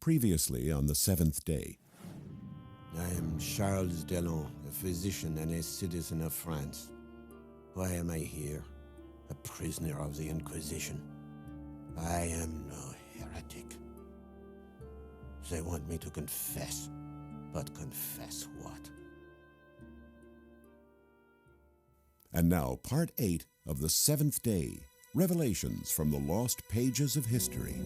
Previously on the seventh day. I am Charles Delon, a physician and a citizen of France. Why am I here? A prisoner of the Inquisition. I am no heretic. They want me to confess, but confess what? And now, Part 8 of the seventh day, Revelations from the Lost Pages of History.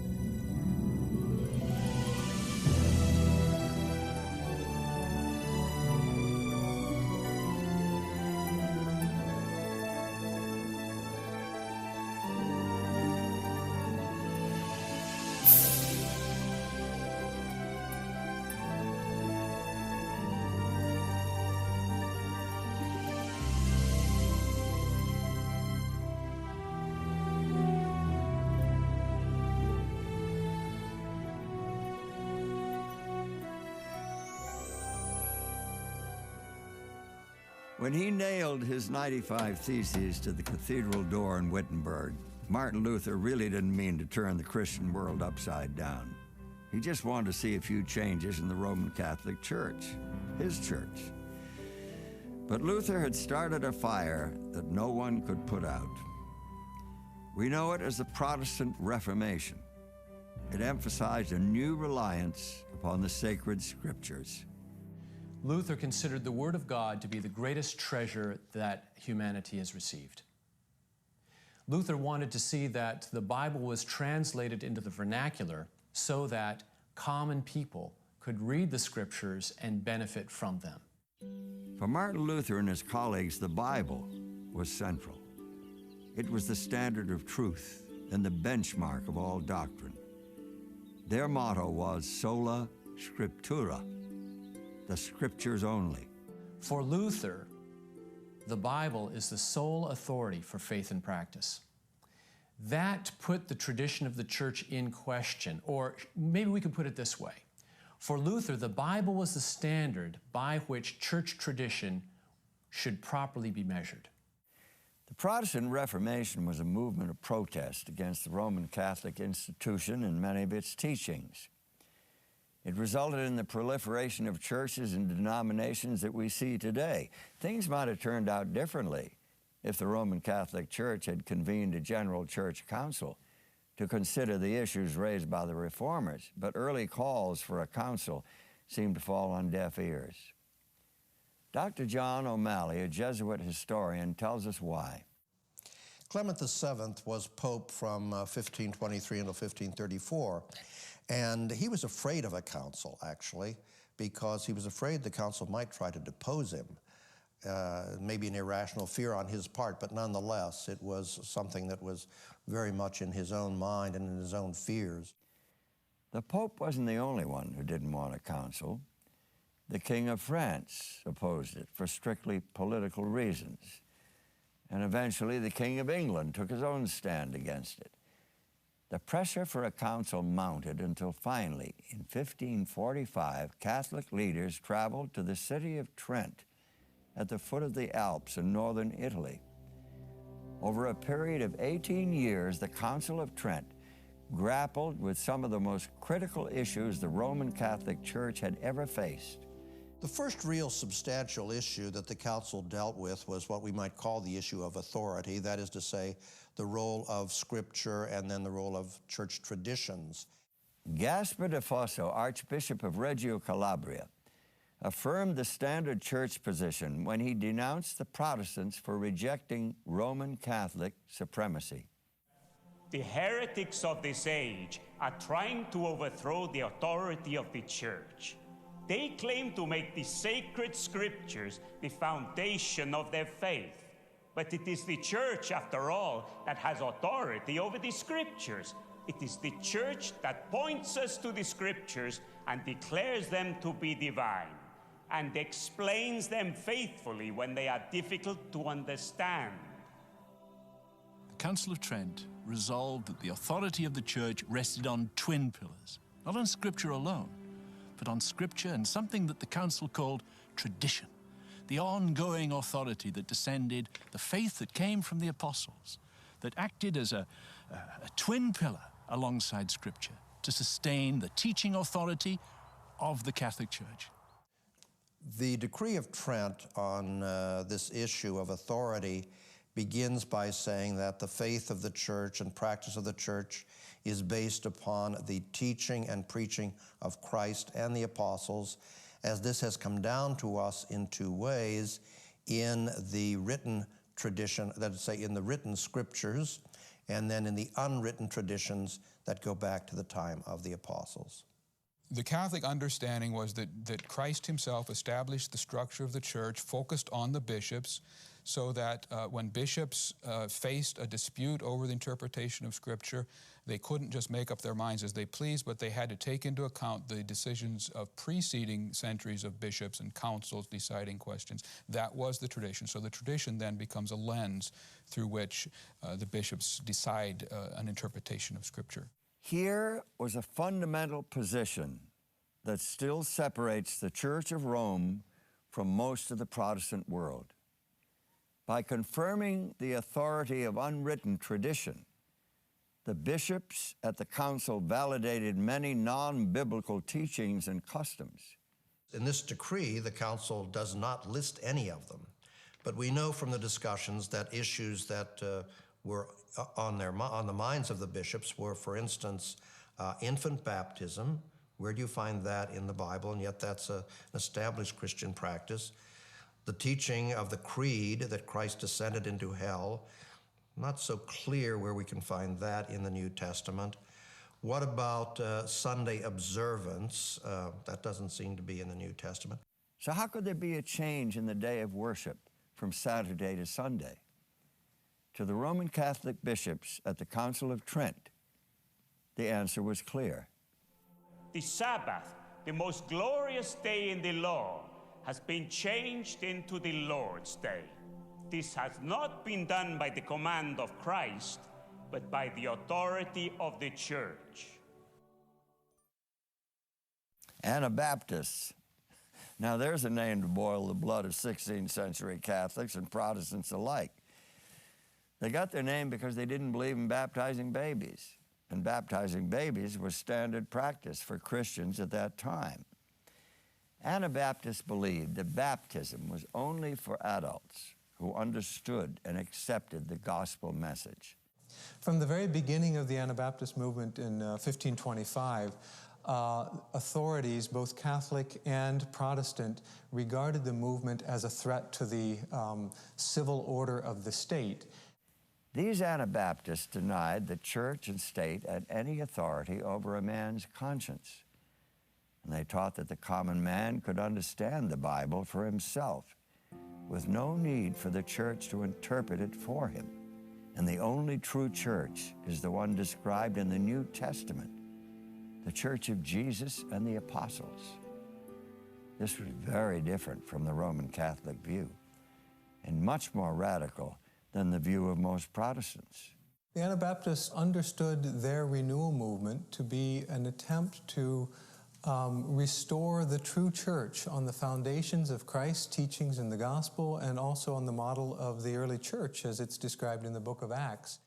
When he nailed his 95 Theses to the cathedral door in Wittenberg, Martin Luther really didn't mean to turn the Christian world upside down. He just wanted to see a few changes in the Roman Catholic Church, his church. But Luther had started a fire that no one could put out. We know it as the Protestant Reformation. It emphasized a new reliance upon the sacred scriptures. Luther considered the Word of God to be the greatest treasure that humanity has received. Luther wanted to see that the Bible was translated into the vernacular so that common people could read the Scriptures and benefit from them. For Martin Luther and his colleagues, the Bible was central. It was the standard of truth and the benchmark of all doctrine. Their motto was sola scriptura, the Scriptures only. For Luther, the Bible is the sole authority for faith and practice. That put the tradition of the church in question, or maybe we could put it this way. For Luther, the Bible was the standard by which church tradition should properly be measured. The Protestant Reformation was a movement of protest against the Roman Catholic institution and many of its teachings. It resulted in the proliferation of churches and denominations that we see today. Things might have turned out differently if the Roman Catholic Church had convened a general church council to consider the issues raised by the reformers, but early calls for a council seemed to fall on deaf ears. Dr. John O'Malley, a Jesuit historian, tells us why. Clement VII was Pope from 1523 until 1534. And he was afraid of a council, actually, because he was afraid the council might try to depose him. Maybe an irrational fear on his part, but nonetheless, it was something that was very much in his own mind and in his own fears. The Pope wasn't the only one who didn't want a council. The King of France opposed it for strictly political reasons. And eventually, the King of England took his own stand against it. The pressure for a council mounted until finally, in 1545, Catholic leaders traveled to the city of Trent at the foot of the Alps in northern Italy. Over a period of 18 years, the Council of Trent grappled with some of the most critical issues the Roman Catholic Church had ever faced. The first real substantial issue that the council dealt with was what we might call the issue of authority, that is to say, the role of Scripture and then the role of church traditions. Gaspar de Fosso, Archbishop of Reggio Calabria, affirmed the standard church position when he denounced the Protestants for rejecting Roman Catholic supremacy. The heretics of this age are trying to overthrow the authority of the church. They claim to make the sacred scriptures the foundation of their faith. But it is the church, after all, that has authority over the scriptures. It is the church that points us to the scriptures and declares them to be divine, and explains them faithfully when they are difficult to understand. The Council of Trent resolved that the authority of the church rested on twin pillars, not on Scripture alone, but on Scripture and something that the Council called tradition, the ongoing authority that descended, the faith that came from the apostles, that acted as a twin pillar alongside Scripture to to sustain the teaching authority of the Catholic Church. The Decree of Trent on this issue of authority begins by saying that the faith of the Church and practice of the Church is based upon the teaching and preaching of Christ and the apostles, as this has come down to us in two ways: in the written tradition, that is, say, in the written scriptures, and then in the unwritten traditions that go back to the time of the apostles. The Catholic understanding was that Christ himself established the structure of the church, focused on the bishops, so that when bishops faced a dispute over the interpretation of Scripture, they couldn't just make up their minds as they pleased, but they had to take into account the decisions of preceding centuries of bishops and councils deciding questions. That was the tradition. So the tradition then becomes a lens through which the bishops decide an interpretation of Scripture. Here was a fundamental position that still separates the Church of Rome from most of the Protestant world. By confirming the authority of unwritten tradition, the bishops at the council validated many non-biblical teachings and customs. In this decree, the council does not list any of them, but we know from the discussions that issues that were on the minds of the bishops were, for instance, infant baptism. Where do you find that in the Bible? And yet that's an established Christian practice. The teaching of the creed, that Christ descended into hell, not so clear where we can find that in the New Testament. What about Sunday observance? That doesn't seem to be in the New Testament. So how could there be a change in the day of worship from Saturday to Sunday? To the Roman Catholic bishops at the Council of Trent, the answer was clear. The Sabbath, the most glorious day in the law, has been changed into the Lord's Day. This has not been done by the command of Christ, but by the authority of the Church. Anabaptists. Now there's a name to boil the blood of 16th century Catholics and Protestants alike. They got their name because they didn't believe in baptizing babies, and baptizing babies was standard practice for Christians at that time. Anabaptists believed that baptism was only for adults who understood and accepted the gospel message. From the very beginning of the Anabaptist movement in 1525, authorities, both Catholic and Protestant, regarded the movement as a threat to the civil order of the state. These Anabaptists denied that church and state had any authority over a man's conscience. And they taught that the common man could understand the Bible for himself, with no need for the church to interpret it for him. And the only true church is the one described in the New Testament, the Church of Jesus and the Apostles. This was very different from the Roman Catholic view, and much more radical than the view of most Protestants. The Anabaptists understood their renewal movement to be an attempt to restore the true church on the foundations of Christ's teachings in the gospel, and also on the model of the early church as it's described in the book of Acts.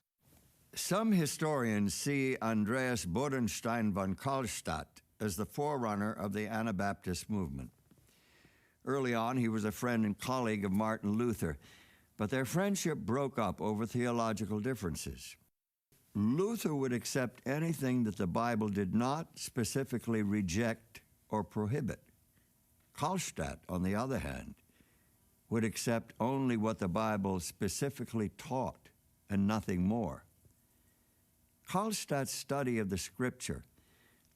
Some historians see Andreas Bodenstein von Karlstadt as the forerunner of the Anabaptist movement. Early on, he was a friend and colleague of Martin Luther, but their friendship broke up over theological differences. Luther would accept anything that the Bible did not specifically reject or prohibit. Karlstadt, on the other hand, would accept only what the Bible specifically taught and nothing more. Karlstadt's study of the Scripture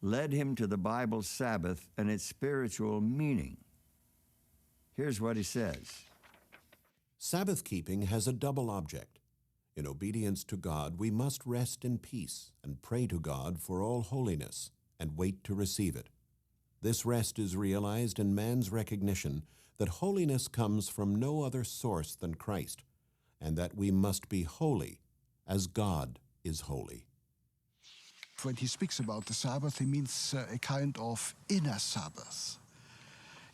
led him to the Bible's Sabbath and its spiritual meaning. Here's what he says. Sabbath keeping has a double object. In obedience to God, we must rest in peace and pray to God for all holiness and wait to receive it. This rest is realized in man's recognition that holiness comes from no other source than Christ, and that we must be holy as God is holy. When he speaks about the Sabbath, he means a kind of inner Sabbath,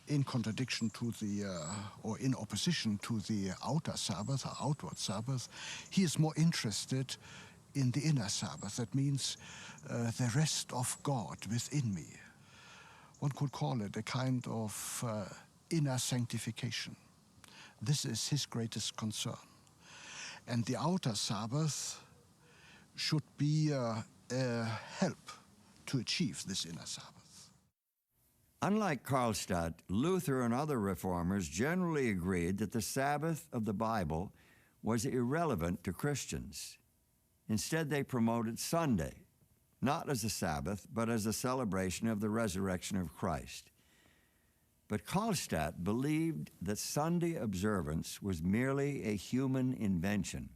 in contradiction to the, or in opposition to the outer Sabbath, or outward Sabbath. He is more interested in the inner Sabbath. That means the rest of God within me. One could call it a kind of inner sanctification. This is his greatest concern. And the outer Sabbath should be a help to achieve this inner Sabbath. Unlike Karlstadt, Luther and other reformers generally agreed that the Sabbath of the Bible was irrelevant to Christians. Instead, they promoted Sunday, not as a Sabbath, but as a celebration of the resurrection of Christ. But Karlstadt believed that Sunday observance was merely a human invention.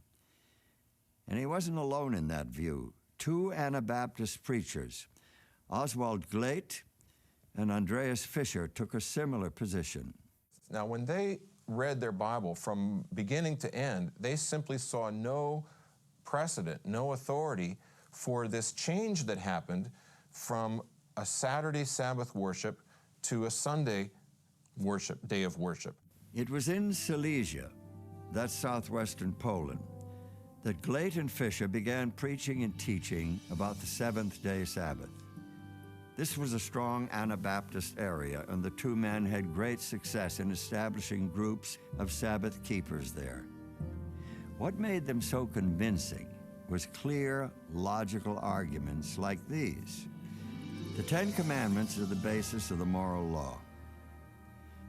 And he wasn't alone in that view. Two Anabaptist preachers, Oswald Gleit and Andreas Fischer, took a similar position. Now, when they read their Bible from beginning to end, they simply saw no precedent, no authority for this change that happened from a Saturday Sabbath worship to a Sunday worship, day of worship. It was in Silesia, that's southwestern Poland, that Gleit and Fischer began preaching and teaching about the seventh-day Sabbath. This was a strong Anabaptist area, and the two men had great success in establishing groups of Sabbath keepers there. What made them so convincing was clear, logical arguments like these. The Ten Commandments are the basis of the moral law.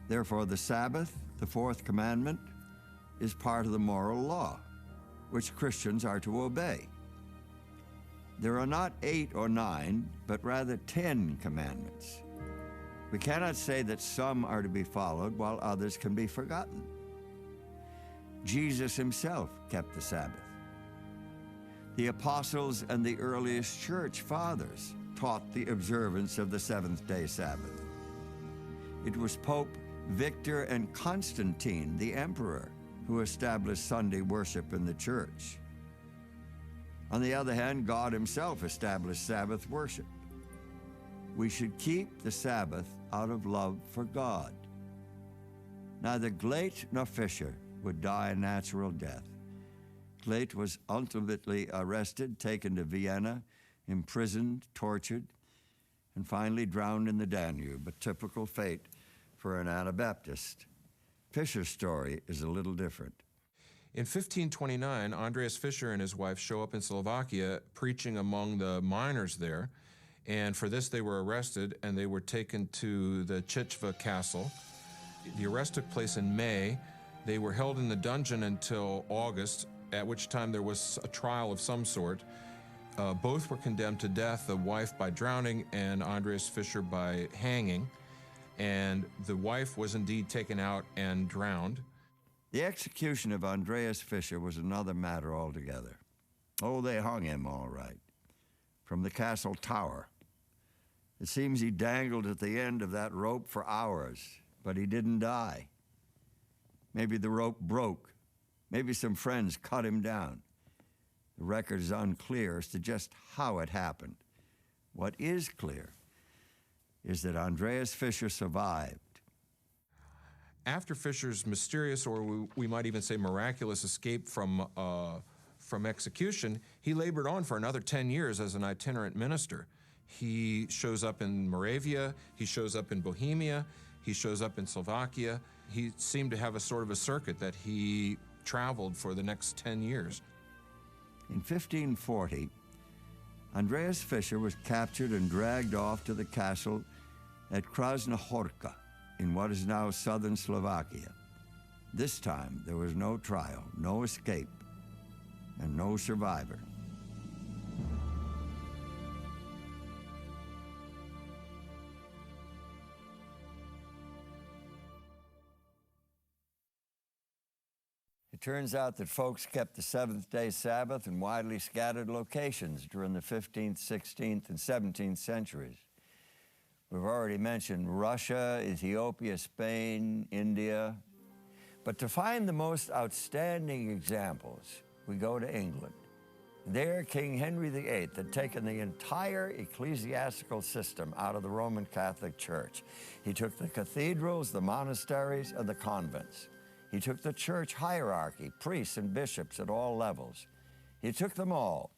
Therefore, the Sabbath, the fourth commandment, is part of the moral law, which Christians are to obey. There are not 8 or 9, but rather 10 commandments. We cannot say that some are to be followed while others can be forgotten. Jesus himself kept the Sabbath. The apostles and the earliest church fathers taught the observance of the seventh-day Sabbath. It was Pope Victor and Constantine, the emperor, who established Sunday worship in the church. On the other hand, God himself established Sabbath worship. We should keep the Sabbath out of love for God. Neither Gleit nor Fischer would die a natural death. Gleit was ultimately arrested, taken to Vienna, imprisoned, tortured, and finally drowned in the Danube, a typical fate for an Anabaptist. Fischer's story is a little different. In 1529, Andreas Fischer and his wife show up in Slovakia preaching among the miners there, and for this they were arrested and they were taken to the Chichva castle. The arrest took place in May. They were held in the dungeon until August, at which time there was a trial of some sort. Both were condemned to death, the wife by drowning and Andreas Fischer by hanging, and the wife was indeed taken out and drowned. The execution of Andreas Fischer was another matter altogether. Oh, they hung him all right, from the castle tower. It seems he dangled at the end of that rope for hours, but he didn't die. Maybe the rope broke. Maybe some friends cut him down. The record is unclear as to just how it happened. What is clear is that Andreas Fischer survived. After Fischer's mysterious, or we might even say miraculous, escape from execution, he labored on for another 10 years as an itinerant minister. He shows up in Moravia, he shows up in Bohemia, he shows up in Slovakia. He seemed to have a sort of a circuit that he traveled for the next 10 years. In 1540, Andreas Fischer was captured and dragged off to the castle at Krasna Horka in what is now southern Slovakia. This time, there was no trial, no escape, and no survivor. It turns out that folks kept the seventh-day Sabbath in widely scattered locations during the 15th, 16th, and 17th centuries. We've already mentioned Russia, Ethiopia, Spain, India. But to find the most outstanding examples, we go to England. There, King Henry VIII had taken the entire ecclesiastical system out of the Roman Catholic Church. He took the cathedrals, the monasteries, and the convents. He took the church hierarchy, priests and bishops at all levels. He took them all,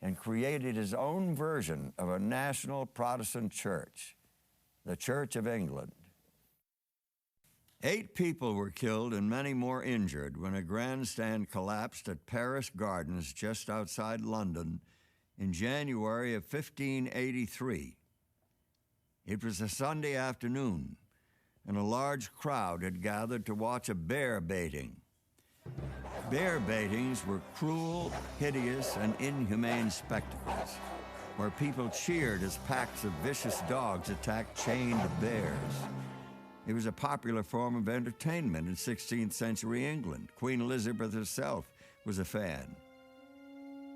and created his own version of a national Protestant church, the Church of England. 8 people were killed and many more injured when a grandstand collapsed at Paris Gardens just outside London in January of 1583. It was a Sunday afternoon, and a large crowd had gathered to watch a bear baiting. Bear baitings were cruel, hideous, and inhumane spectacles, where people cheered as packs of vicious dogs attacked chained bears. It was a popular form of entertainment in 16th century England. Queen Elizabeth herself was a fan.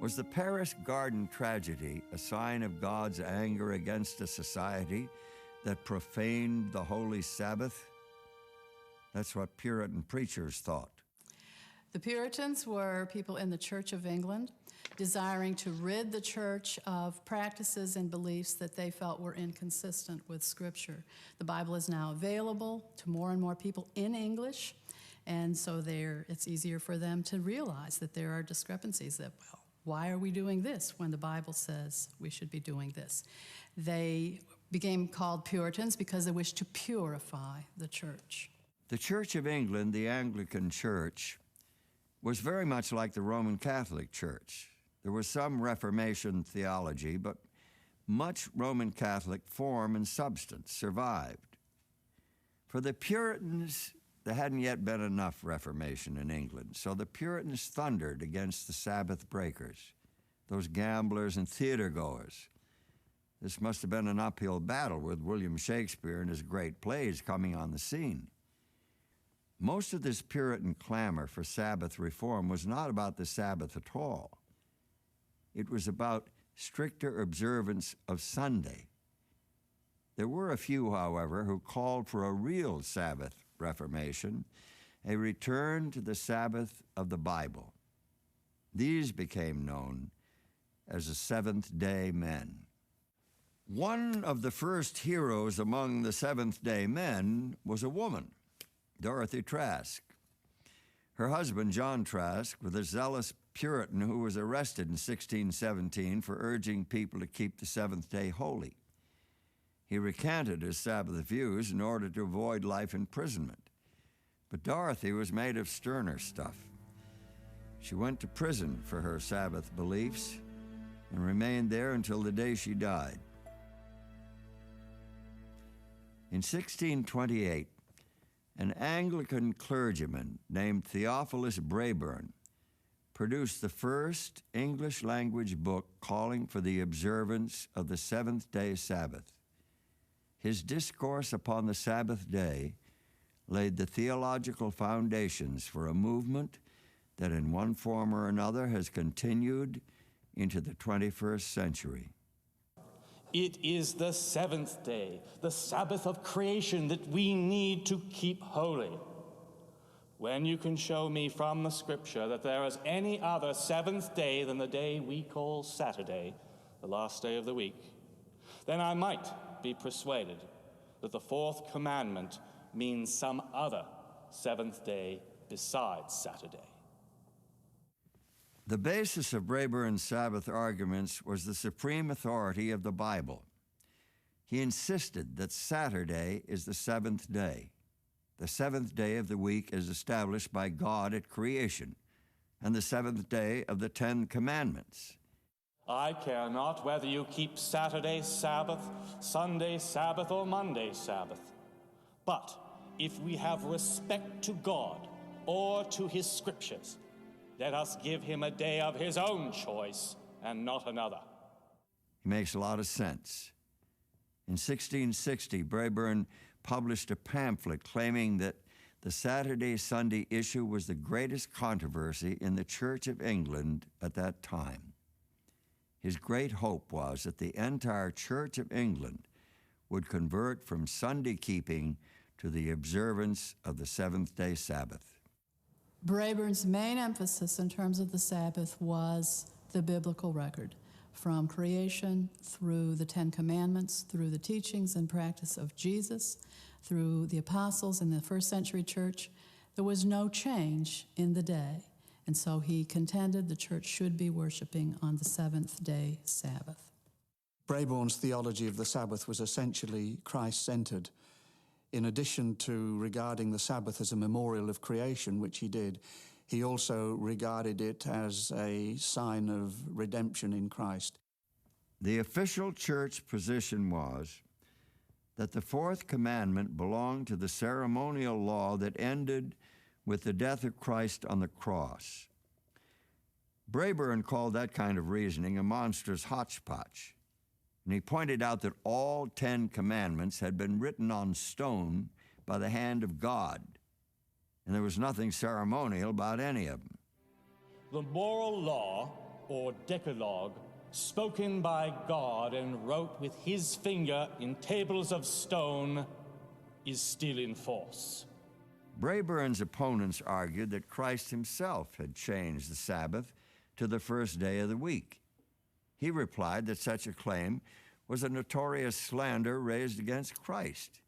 Was the Paris Garden tragedy a sign of God's anger against a society that profaned the Holy Sabbath? That's what Puritan preachers thought. The Puritans were people in the Church of England desiring to rid the church of practices and beliefs that they felt were inconsistent with Scripture. The Bible is now available to more and more people in English, and so it's easier for them to realize that there are discrepancies that, well, why are we doing this when the Bible says we should be doing this? They became called Puritans because they wished to purify the church. The Church of England, the Anglican Church, was very much like the Roman Catholic Church. There was some Reformation theology, but much Roman Catholic form and substance survived. For the Puritans, there hadn't yet been enough Reformation in England, so the Puritans thundered against the Sabbath breakers, those gamblers and theater-goers. This must have been an uphill battle with William Shakespeare and his great plays coming on the scene. Most of this Puritan clamor for Sabbath reform was not about the Sabbath at all. It was about stricter observance of Sunday. There were a few, however, who called for a real Sabbath reformation, a return to the Sabbath of the Bible. These became known as the Seventh-day Men. One of the first heroes among the Seventh-day Men was a woman, Dorothy Trask. Her husband, John Trask, was a zealous Puritan who was arrested in 1617 for urging people to keep the seventh day holy. He recanted his Sabbath views in order to avoid life imprisonment. But Dorothy was made of sterner stuff. She went to prison for her Sabbath beliefs and remained there until the day she died. In 1628, an Anglican clergyman named Theophilus Brabourne produced the first English-language book calling for the observance of the seventh-day Sabbath. His discourse upon the Sabbath day laid the theological foundations for a movement that in one form or another has continued into the 21st century. It is the seventh day, the Sabbath of creation, that we need to keep holy. When you can show me from the Scripture that there is any other seventh day than the day we call Saturday, the last day of the week, then I might be persuaded that the fourth commandment means some other seventh day besides Saturday. The basis of Brabourne's Sabbath arguments was the supreme authority of the Bible. He insisted that Saturday is the seventh day. The seventh day of the week is established by God at creation, and the seventh day of the 10 Commandments. I care not whether you keep Saturday Sabbath, Sunday Sabbath, or Monday Sabbath. But if we have respect to God or to His Scriptures, let us give Him a day of His own choice and not another. It makes a lot of sense. In 1660, Brabourne published a pamphlet claiming that the Saturday-Sunday issue was the greatest controversy in the Church of England at that time. His great hope was that the entire Church of England would convert from Sunday keeping to the observance of the seventh-day Sabbath. Brabourne's main emphasis in terms of the Sabbath was the biblical record, from creation through the 10 Commandments, through the teachings and practice of Jesus, through the apostles in the first century church. There was no change in the day. And so he contended the church should be worshiping on the seventh-day Sabbath. Brabourne's theology of the Sabbath was essentially Christ-centered. In addition to regarding the Sabbath as a memorial of creation, which he did, he also regarded it as a sign of redemption in Christ. The official church position was that the fourth commandment belonged to the ceremonial law that ended with the death of Christ on the cross. Brabourne called that kind of reasoning a monstrous hodgepodge, and he pointed out that all 10 commandments had been written on stone by the hand of God, and there was nothing ceremonial about any of them. The moral law, or Decalogue, spoken by God and wrote with his finger in tables of stone, is still in force. Brabourne's opponents argued that Christ himself had changed the Sabbath to the first day of the week. He replied that such a claim was a notorious slander raised against Christ.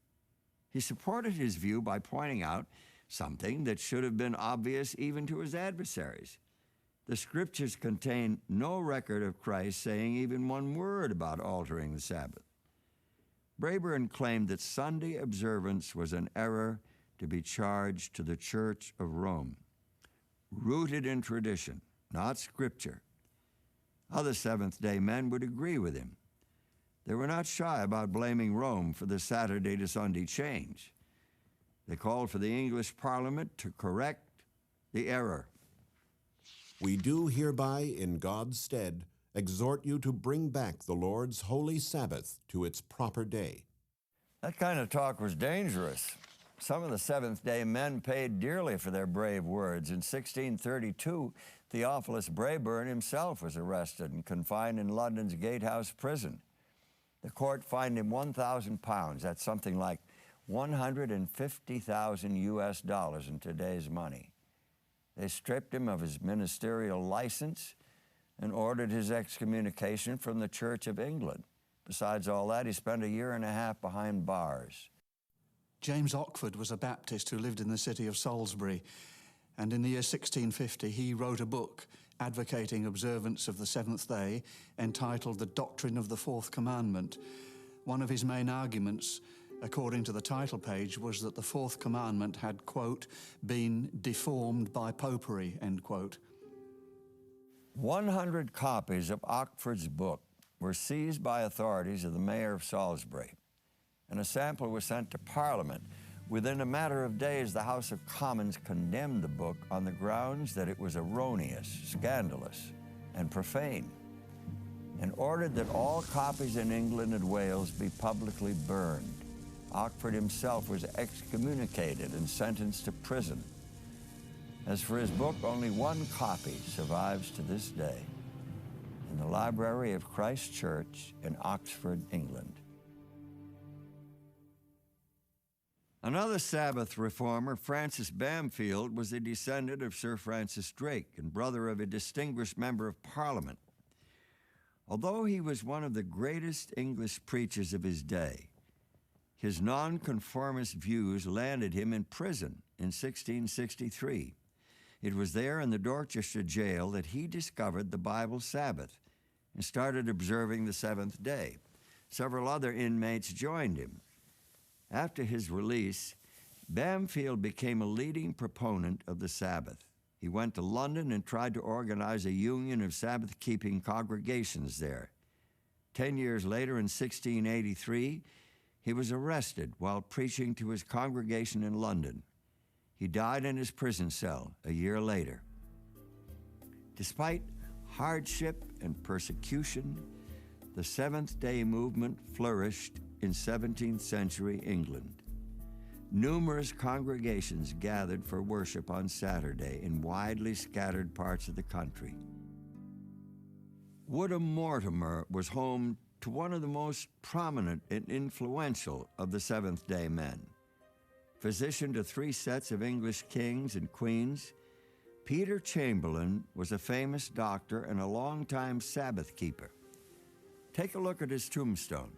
He supported his view by pointing out something that should have been obvious even to his adversaries. The Scriptures contain no record of Christ saying even one word about altering the Sabbath. Brabourne claimed that Sunday observance was an error to be charged to the Church of Rome, rooted in tradition, not Scripture. Other Seventh-day men would agree with him. They were not shy about blaming Rome for the Saturday to Sunday change. They called for the English Parliament to correct the error. We do hereby, in God's stead, exhort you to bring back the Lord's holy Sabbath to its proper day. That kind of talk was dangerous. Some of the Seventh-day men paid dearly for their brave words. In 1632, Theophilus Brabourne himself was arrested and confined in London's Gatehouse prison. The court fined him £1,000. That's something like 150,000 US dollars in today's money. They stripped him of his ministerial license and ordered his excommunication from the Church of England. Besides all that, he spent 1.5 years behind bars. James Ockford was a Baptist who lived in the city of Salisbury, and in the year 1650 he wrote a book advocating observance of the seventh day entitled The Doctrine of the Fourth Commandment. One of his main arguments, according to the title page, was that the fourth commandment had, quote, been deformed by popery, end quote. 100 copies of Ockford's book were seized by authorities of the mayor of Salisbury, and a sample was sent to Parliament. Within a matter of days, the House of Commons condemned the book on the grounds that it was erroneous, scandalous, and profane, and ordered that all copies in England and Wales be publicly burned. Ockford himself was excommunicated and sentenced to prison. As for his book, only one copy survives to this day in the library of Christ Church in Oxford, England. Another Sabbath reformer, Francis Bamfield, was a descendant of Sir Francis Drake and brother of a distinguished member of Parliament. Although he was one of the greatest English preachers of his day, his nonconformist views landed him in prison in 1663. It was there in the Dorchester jail that he discovered the Bible Sabbath and started observing the seventh day. Several other inmates joined him. After his release, Bamfield became a leading proponent of the Sabbath. He went to London and tried to organize a union of Sabbath-keeping congregations there. 10 years later, in 1683, he was arrested while preaching to his congregation in London. He died in his prison cell a year later. Despite hardship and persecution, the Seventh-day Movement flourished in 17th century England. Numerous congregations gathered for worship on Saturday in widely scattered parts of the country. Woodham Mortimer was home to one of the most prominent and influential of the Seventh-day men. Physician to 3 sets of English kings and queens, Peter Chamberlain was a famous doctor and a longtime Sabbath keeper. Take a look at his tombstone.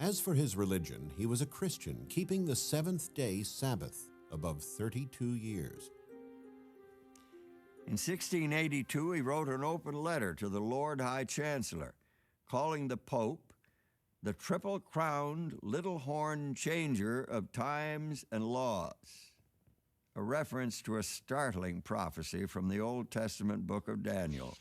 As for his religion, he was a Christian, keeping the seventh-day Sabbath above 32 years. In 1682, he wrote an open letter to the Lord High Chancellor, calling the Pope the triple-crowned little horn changer of times and laws, a reference to a startling prophecy from the Old Testament book of Daniel.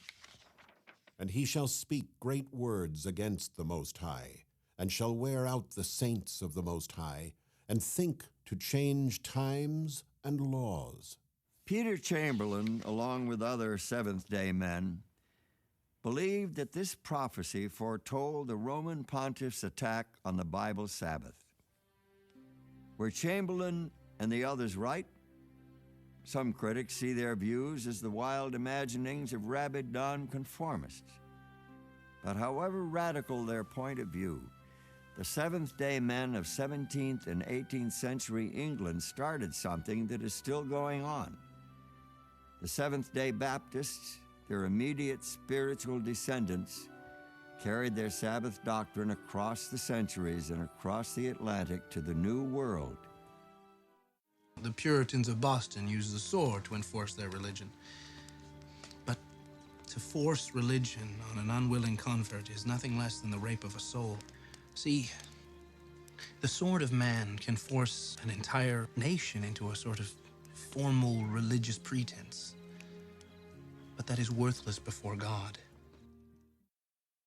And he shall speak great words against the Most High, and shall wear out the saints of the Most High, and think to change times and laws. Peter Chamberlain, along with other Seventh-day men, believed that this prophecy foretold the Roman pontiff's attack on the Bible Sabbath. Were Chamberlain and the others right? Some critics see their views as the wild imaginings of rabid nonconformists. But however radical their point of view, the Seventh-day men of 17th and 18th century England started something that is still going on. The Seventh-day Baptists, their immediate spiritual descendants, carried their Sabbath doctrine across the centuries and across the Atlantic to the New World. The Puritans of Boston used the sword to enforce their religion. But to force religion on an unwilling convert is nothing less than the rape of a soul. See, the sword of man can force an entire nation into a sort of formal religious pretense. But that is worthless before God.